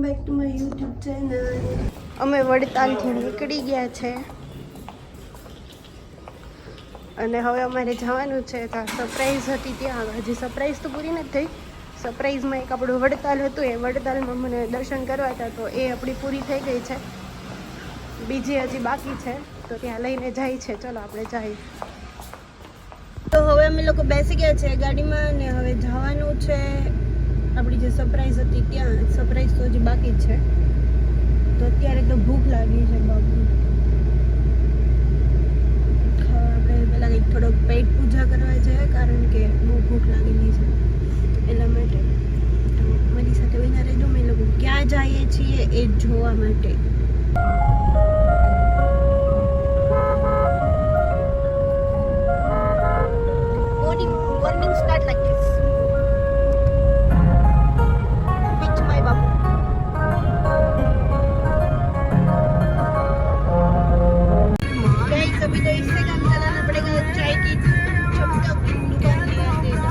Back to my YouTube channel. અમે વડતાલથી નીકળી ગયા છે અને હવે અમારે જવાનું છે. તો સરપ્રાઈઝ હતી ત્યાં, હજી સરપ્રાઈઝ તો પૂરી નથી થઈ. સરપ્રાઈઝમાં એક આપણું વડતાલ હતું, એ વડતાલમાં મને દર્શન કરવા હતા, તો એ આપણી પૂરી થઈ ગઈ છે. બીજી હજી બાકી છે, તો ત્યાં લઈને જાય છે. ચલો આપણે જઈએ. તો હવે અમે લોકો બેસી ગયા છે ગાડીમાં ને હવે જવાનું છે આપણી જે સરપ્રાઈઝ હતી ત્યાં. સરપ્રાઈઝ તો હજી બાકી જ છે. તો અત્યારે તો ભૂખ લાગી છે બાબુ. આપણે પહેલાં કંઈક થોડોક પેટ પૂજા કરવા છે, કારણ કે બહુ ભૂખ લાગેલી છે એટલા માટે. તો મારી સાથે વિના રહેજો. અમે લોકો ક્યાં જઈએ છીએ એ જોવા માટે. Morning start like this with my babu. Guys, अभी तो इससे काम चलाना पड़ेगा. चाय की चमका की दुकान ले आते हैं.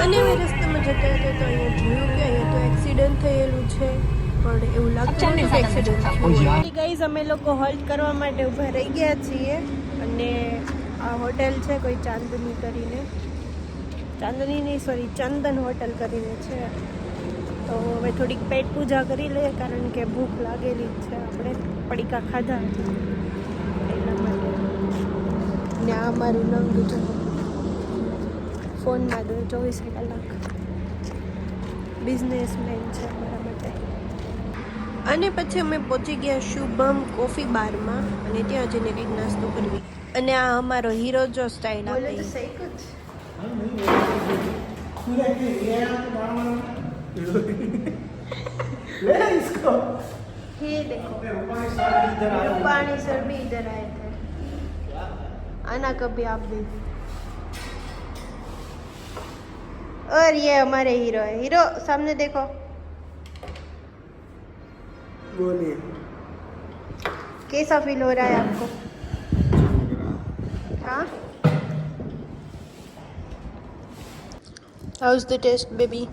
અને મેં રસ્તામાં જતા હતા તો અહીંયા જોયું કે અહીંયા તો એક્સિડન્ટ થયેલું છે, પણ એવું લાગતું નથી કે એક્સિડન્ટ થયું. ગાઈઝ, અમે લોકો હોલ્ટ કરવા માટે ઊભા રહી ગયા છીએ અને આ હોટેલ છે કોઈ ચાંદની કરીને, ચાંદની નહીં સોરી ચંદન હોટેલ કરીને છે. તો હવે થોડીક પેટ પૂજા કરી લઈએ, કારણ કે ભૂખ લાગેલી જ છે. આપણે પડીકા ખાધા એટલા માટે. ને આ અમારું નંગ છે ફોનમાં 24 કલાક. બિઝનેસમેન છે મારા માટે. અને પછી અમે પહોંચી ગયા શુભમ કોફી બારમાં અને ત્યાં જઈને કંઈક નાસ્તો કરવી. અને આ અમારો હીરો જો સ્ટાઇલ આવે તો સહી કુછ ये देखो रूपानी सर भी इधर आए थे. आना कभी आप भी. और ये हमारे हीरो है. हीरो सामने देखो. बोलिए कैसा फील हो रहा है आपको? हाँ, how is the taste baby?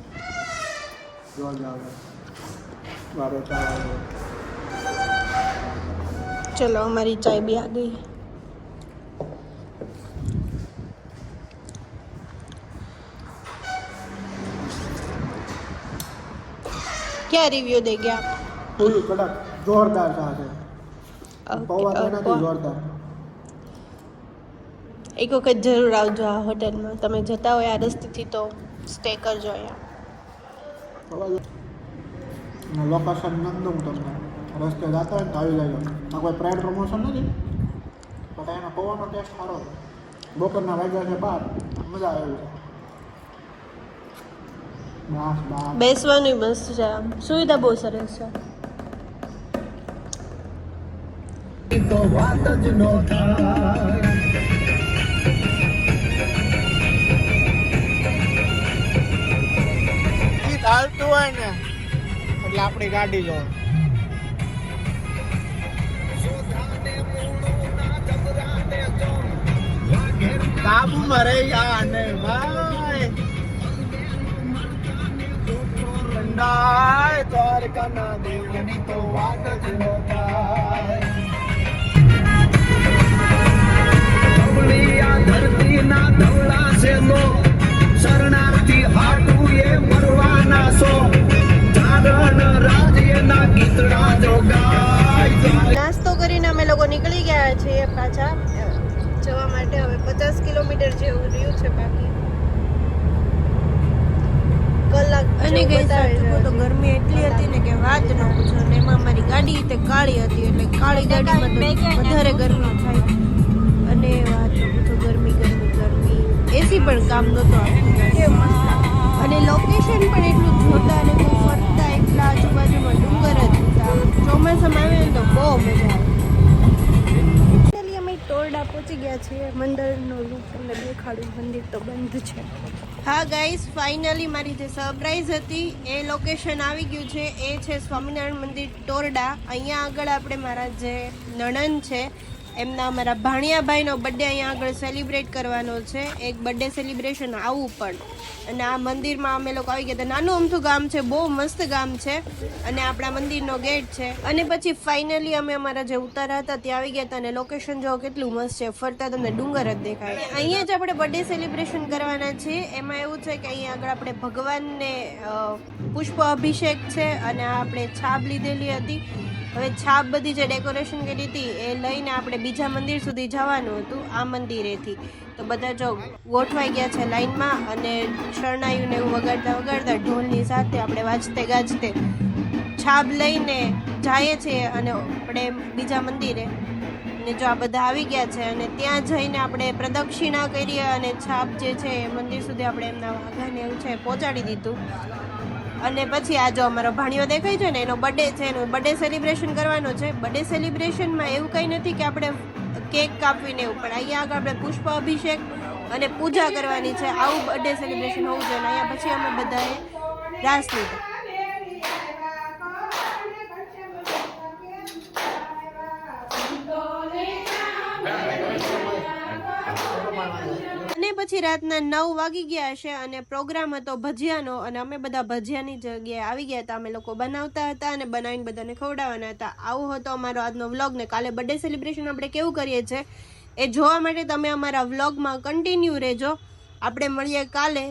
चलो हमारी चाय भी आ गई. क्या रिव्यू देंगे आप? पूरी कड़क जोरदार साथ है. पौवा तो नहीं जोरदार. એક વખત જરૂર આવજો આ હોટલમાં. તમે જતા હોય આ રસ્તેથી તો સ્ટે કરજો અહીંયા. લોકેશન નથી દઉં તમને. રસ્તે જતા હોય ને તો આવી જાય. આ કોઈ પ્રાઇડ પ્રમોશન નથી, પણ એનો પૌવાનો ટેસ્ટ સારો છે. બપોરના વાગ્યા છે 12, મજા આવે છે. બેસવાનું મસ્ત છે, સુવિધા બહુ સરસ છે. હાલતું હોય ને એટલે આપણી ગાડી જો કાબુમાં રહી જા ને ભાઈ. ઠંડાય દ્વારકાના દેવની તો વાત જ ન થાય. આ ધરતીના ધવળા છે લો, શરણાર્થી હાટું એ મરવાના સો. જાગરણ રાજ્યના ગીતડા જો ગાય. નાસ્તો કરીને અમે લોકો નીકળી ગયા છીએ પાછા જવા માટે. હવે 50 કિલોમીટર જેવું રહ્યું છે બાકી. કલાક અને ગઈ તો ગરમી એટલી હતી ને કે વાત ન પૂછો. અને એમાં મારી ગાડી તે કાળી હતી, એટલે કાળી ગાડીમાં તો વધારે ગરમી થાય. અને વાત ન પૂછો, ગરમી ગરમી ગરમી. એસી પણ કામ નહોતો આપતું. અને લોકેશન પણ એટલું જોતા અને બહુ ફરતા, એટલા આજુબાજુમાં ડુંગર જ હતા. ચોમાસામાં આવે ને તો બહુ મજા આવે. ફાઇનલી અમે ટોરડા પહોંચી ગયા છીએ. મંદિરનો રૂપ તમને દેખાડું. મંદિર તો બંધ છે. હા ગાઈસ, ફાઇનલી મારી જે સરપ્રાઈઝ હતી એ લોકેશન આવી ગયું છે. એ છે સ્વામિનારાયણ મંદિર ટોરડા. અહીંયા આગળ આપણે મારા જે નણંદ છે એમના અમારા ભાણિયાભાઈનો બર્થડે અહીંયા આગળ સેલિબ્રેટ કરવાનો છે. એક બર્થડે સેલિબ્રેશન આવું પણ. અને આ મંદિરમાં અમે લોકો આવી ગયા હતા. નાનું અમથું ગામ છે, બહુ મસ્ત ગામ છે અને આપણા મંદિરનો ગેટ છે. અને પછી ફાઇનલી અમે અમારા જે ઉતારા હતા ત્યાં આવી ગયા હતા અને લોકેશન જો કેટલું મસ્ત છે. ફરતા તમને ડુંગર જ દેખાય. અહીંયા જ આપણે બર્થડે સેલિબ્રેશન કરવાના છે. એમાં એવું છે કે અહીંયા આગળ આપણે ભગવાનને પુષ્પ અભિષેક છે અને આપણે છાપ લીધેલી હતી. હવે છાપ બધી જે ડેકોરેશન કરી હતી એ લઈને આપણે બીજા મંદિર સુધી જવાનું હતું આ મંદિરેથી. તો બધા જો ગોઠવાઈ ગયા છે લાઈનમાં અને શરણાઈઓને એવું વગાડતા વગાડતા ઢોલની સાથે આપણે વાજતે ગાજતે છાપ લઈને જઈએ છીએ અને આપણે બીજા મંદિરે. ને જો આ બધા આવી ગયા છે અને ત્યાં જઈને આપણે પ્રદક્ષિણા કરીએ અને છાપ જે છે એ મંદિર સુધી આપણે એમના વાઘાને એવું છે પહોંચાડી દીધું. અને પછી આ જો અમારો ભાણિયો દેખાય છે ને એનો બર્થડે છે, એનો બર્થડે સેલિબ્રેશન કરવાનો છે. બર્થડે સેલિબ્રેશનમાં એવું કંઈ નથી કે આપણે કેક કાપવીને એવું, પણ અહીંયા આગળ આપણે પુષ્પ અભિષેક અને પૂજા કરવાની છે. આવું બર્થડે સેલિબ્રેશન હોવું જોઈએ. અહીંયા પછી અમે બધાએ રાસ લીધો. અને પછી રાતના 9 વાગી ગયા હશે અને પ્રોગ્રામ હતો ભજીયાનો અને અમે બધા ભજીયાની જગ્યાએ આવી ગયા હતા. અમે લોકો બનાવતા હતા અને બનાવીને બધાને ખવડાવવાના હતા. આવો હતો અમારો આજનો વ્લોગ. ને કાલે બર્થડે સેલિબ્રેશન આપણે કેવું કરીએ છીએ એ જોવા માટે તમે અમારા વ્લોગમાં કન્ટિન્યુ રહેજો. આપણે મળીએ કાલે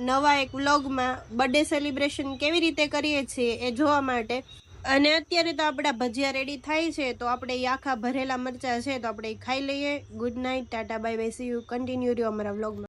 નવા એક વ્લોગમાં બર્થડે સેલિબ્રેશન કેવી રીતે કરીએ છીએ એ જોવા માટે. અને અત્યારે તો આપણા ભજીયા રેડી થાય છે તો આપણે એ આખા ભરેલા મરચાં છે તો આપણે એ ખાઈ લઈએ. Good night, Tata, bye bye, C you. Continue રહ્યો અમારા વ્લોગમાં.